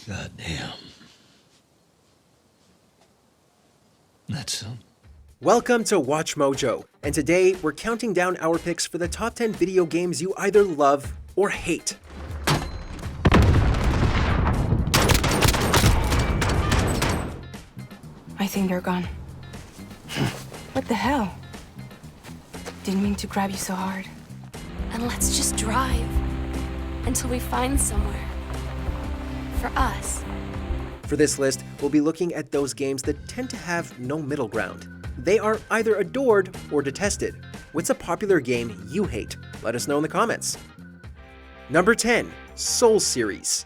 God damn. That's some. Welcome to Watch Mojo, and today we're counting down our picks for the top 10 video games you either love or hate. I think you're gone. What the hell? Didn't mean to grab you so hard. And let's just drive until we find somewhere for us. For this list, we'll be looking at those games that tend to have no middle ground. They are either adored or detested. What's a popular game you hate? Let us know in the comments. Number 10, Souls series.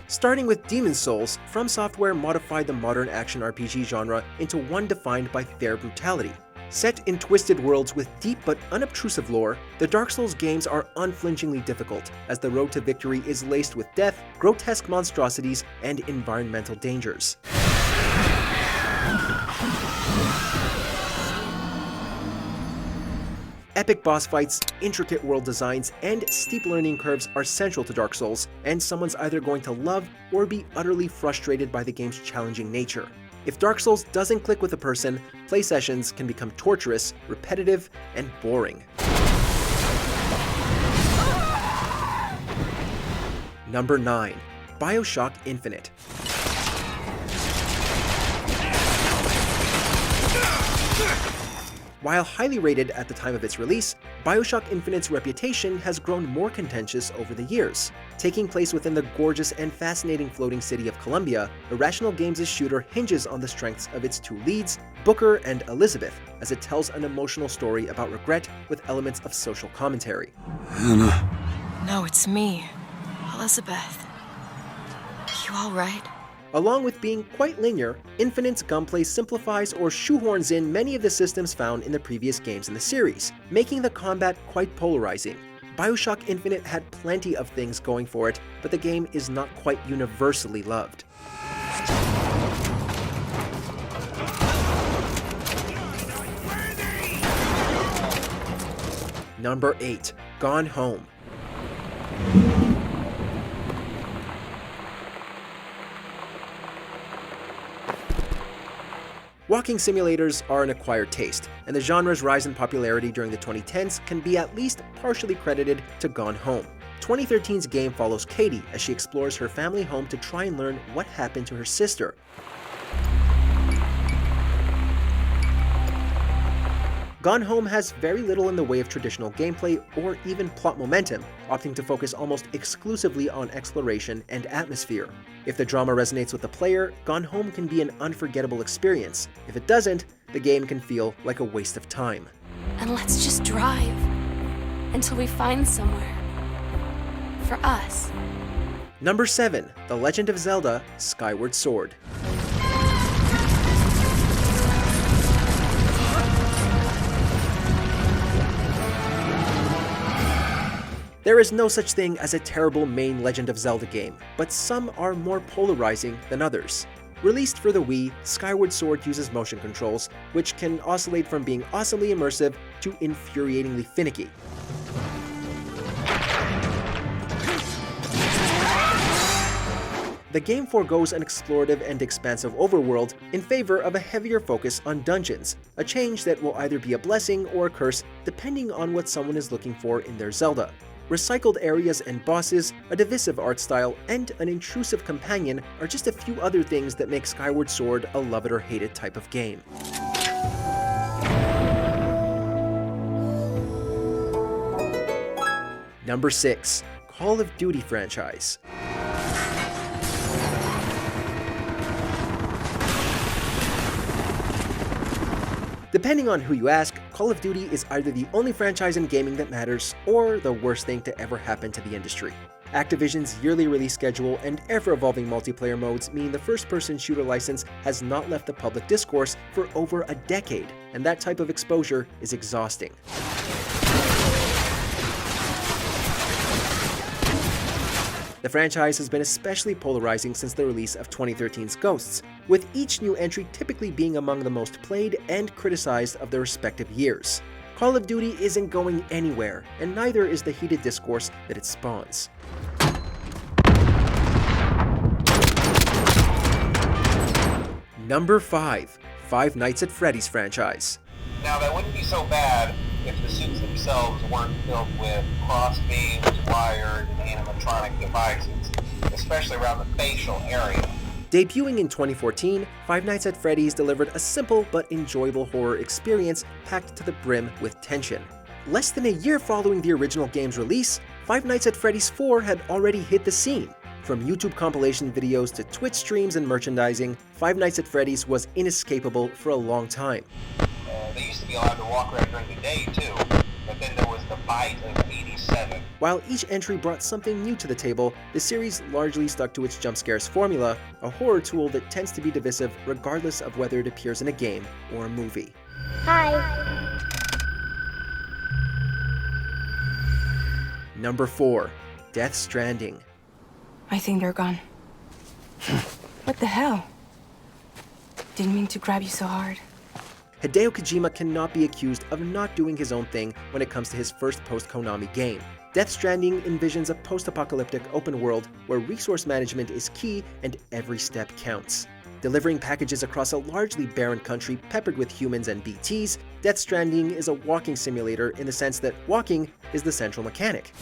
Starting with Demon's Souls, From Software modified the modern action RPG genre into one defined by fair brutality. Set in twisted worlds with deep but unobtrusive lore, the Dark Souls games are unflinchingly difficult, as the road to victory is laced with death, grotesque monstrosities, and environmental dangers. Epic boss fights, intricate world designs, and steep learning curves are central to Dark Souls, and someone's either going to love or be utterly frustrated by the game's challenging nature. If Dark Souls doesn't click with a person, play sessions can become torturous, repetitive, and boring. Number 9, BioShock Infinite. While highly rated at the time of its release, BioShock Infinite's reputation has grown more contentious over the years. Taking place within the gorgeous and fascinating floating city of Columbia, Irrational Games' shooter hinges on the strengths of its two leads, Booker and Elizabeth, as it tells an emotional story about regret with elements of social commentary. Anna. No, it's me, Elizabeth. You all right? Along with being quite linear, Infinite's gunplay simplifies or shoehorns in many of the systems found in the previous games in the series, making the combat quite polarizing. BioShock Infinite had plenty of things going for it, but the game is not quite universally loved. Number 8, Gone Home. Walking simulators are an acquired taste, and the genre's rise in popularity during the 2010s can be at least partially credited to Gone Home. 2013's game follows Katie as she explores her family home to try and learn what happened to her sister. Gone Home has very little in the way of traditional gameplay or even plot momentum, opting to focus almost exclusively on exploration and atmosphere. If the drama resonates with the player, Gone Home can be an unforgettable experience. If it doesn't, the game can feel like a waste of time. And let's just drive until we find somewhere for us. Number 7, The Legend of Zelda, Skyward Sword. There is no such thing as a terrible main Legend of Zelda game, but some are more polarizing than others. Released for the Wii, Skyward Sword uses motion controls, which can oscillate from being awesomely immersive to infuriatingly finicky. The game forgoes an explorative and expansive overworld in favor of a heavier focus on dungeons, a change that will either be a blessing or a curse depending on what someone is looking for in their Zelda. Recycled areas and bosses, a divisive art style, and an intrusive companion are just a few other things that make Skyward Sword a love it or hate it type of game. Number 6, Call of Duty franchise. Depending on who you ask, Call of Duty is either the only franchise in gaming that matters, or the worst thing to ever happen to the industry. Activision's yearly release schedule and ever-evolving multiplayer modes mean the first-person shooter license has not left the public discourse for over a decade, and that type of exposure is exhausting. The franchise has been especially polarizing since the release of 2013's Ghosts, with each new entry typically being among the most played and criticized of their respective years. Call of Duty isn't going anywhere, and neither is the heated discourse that it spawns. Number 5. Five Nights at Freddy's franchise. Now, that wouldn't be so bad if the suits themselves weren't filled with cross-beams, wired, and animatronic devices, especially around the facial area. Debuting in 2014, Five Nights at Freddy's delivered a simple but enjoyable horror experience packed to the brim with tension. Less than a year following the original game's release, Five Nights at Freddy's 4 had already hit the scene. From YouTube compilation videos to Twitch streams and merchandising, Five Nights at Freddy's was inescapable for a long time. They used to be allowed to walk around during the day too, but then there was the bite of 87. While each entry brought something new to the table, the series largely stuck to its jump scares formula, a horror tool that tends to be divisive regardless of whether it appears in a game or a movie. Hi. Number 4. Death Stranding. I think they're gone. What the hell? Didn't mean to grab you so hard. Hideo Kojima cannot be accused of not doing his own thing when it comes to his first post-Konami game. Death Stranding envisions a post-apocalyptic open world where resource management is key and every step counts. Delivering packages across a largely barren country peppered with humans and BTs, Death Stranding is a walking simulator in the sense that walking is the central mechanic.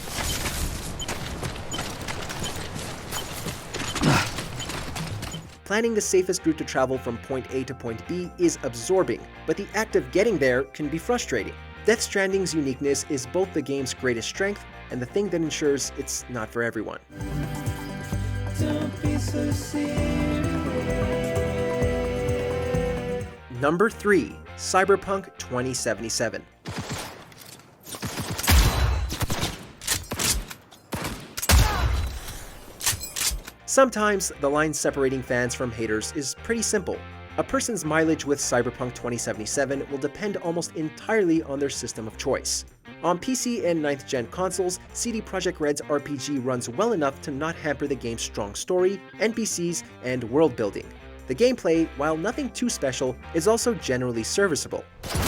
Planning the safest route to travel from point A to point B is absorbing, but the act of getting there can be frustrating. Death Stranding's uniqueness is both the game's greatest strength and the thing that ensures it's not for everyone. Number 3. Cyberpunk 2077. Sometimes, the line separating fans from haters is pretty simple. A person's mileage with Cyberpunk 2077 will depend almost entirely on their system of choice. On PC and 9th gen consoles, CD Projekt Red's RPG runs well enough to not hamper the game's strong story, NPCs, and world building. The gameplay, while nothing too special, is also generally serviceable. The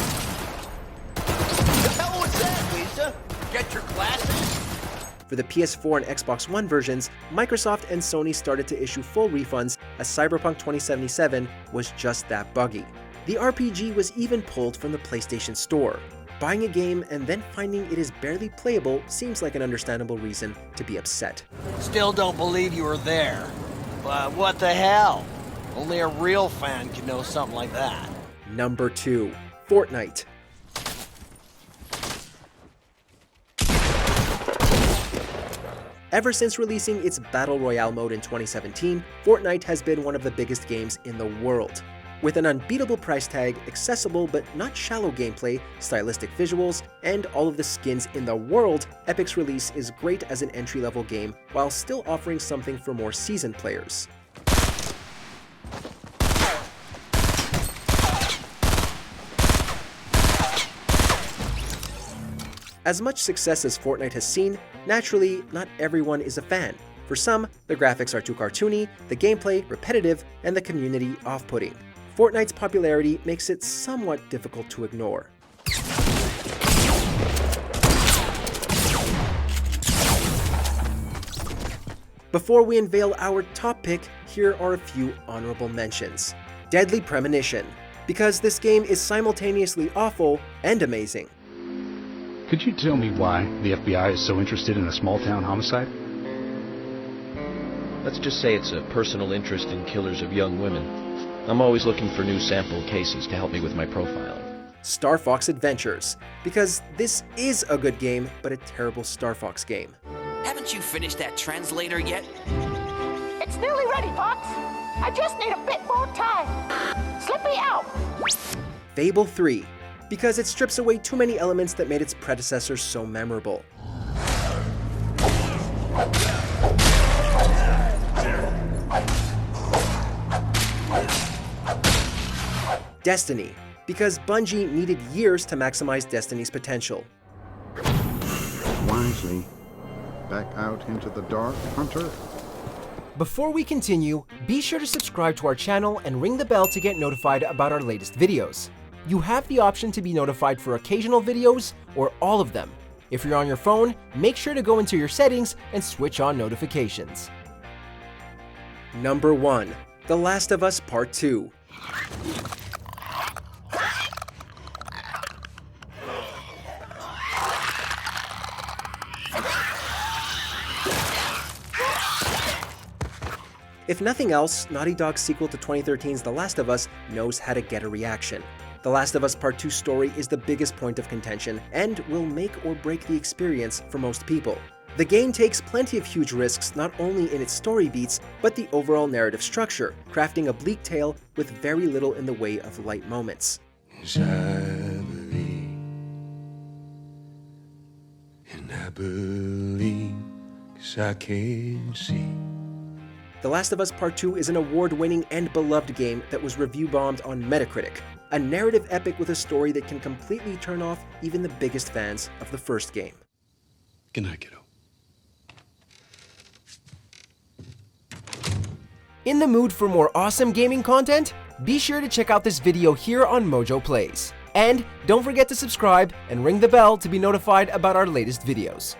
hell was that, Lisa? Get your glasses? For the PS4 and Xbox One versions, Microsoft and Sony started to issue full refunds as Cyberpunk 2077 was just that buggy. The RPG was even pulled from the PlayStation Store. Buying a game and then finding it is barely playable seems like an understandable reason to be upset. Still don't believe you were there. But what the hell? Only a real fan can know something like that. Number 2. Fortnite. Ever since releasing its Battle Royale mode in 2017, Fortnite has been one of the biggest games in the world. With an unbeatable price tag, accessible but not shallow gameplay, stylistic visuals, and all of the skins in the world, Epic's release is great as an entry-level game while still offering something for more seasoned players. As much success as Fortnite has seen, naturally, not everyone is a fan. For some, the graphics are too cartoony, the gameplay repetitive, and the community off-putting. Fortnite's popularity makes it somewhat difficult to ignore. Before we unveil our top pick, here are a few honorable mentions. Deadly Premonition, because this game is simultaneously awful and amazing. Could you tell me why the FBI is so interested in a small-town homicide? Let's just say it's a personal interest in killers of young women. I'm always looking for new sample cases to help me with my profiling. Star Fox Adventures, because this is a good game, but a terrible Star Fox game. Haven't you finished that translator yet? It's nearly ready, Fox. I just need a bit more time. Slip me out. Fable 3, because it strips away too many elements that made its predecessor so memorable. Destiny, because Bungie needed years to maximize Destiny's potential. Wisely. Back out into the dark, Hunter. Before we continue, be sure to subscribe to our channel and ring the bell to get notified about our latest videos. you have the option to be notified for occasional videos or all of them. If you're on your phone, make sure to go into your settings and switch on notifications. Number 1. The Last of Us Part 2. If nothing else, Naughty Dog's sequel to 2013's The Last of Us knows how to get a reaction. The Last of Us Part 2 story is the biggest point of contention and will make or break the experience for most people. The game takes plenty of huge risks not only in its story beats, but the overall narrative structure, crafting a bleak tale with very little in the way of light moments. Yes, I believe, and I believe, 'cause I can see. The Last of Us Part 2 is an award-winning and beloved game that was review-bombed on Metacritic, a narrative epic with a story that can completely turn off even the biggest fans of the first game. Good night, kiddo. In the mood for more awesome gaming content? Be sure to check out this video here on Mojo Plays. And don't forget to subscribe and ring the bell to be notified about our latest videos.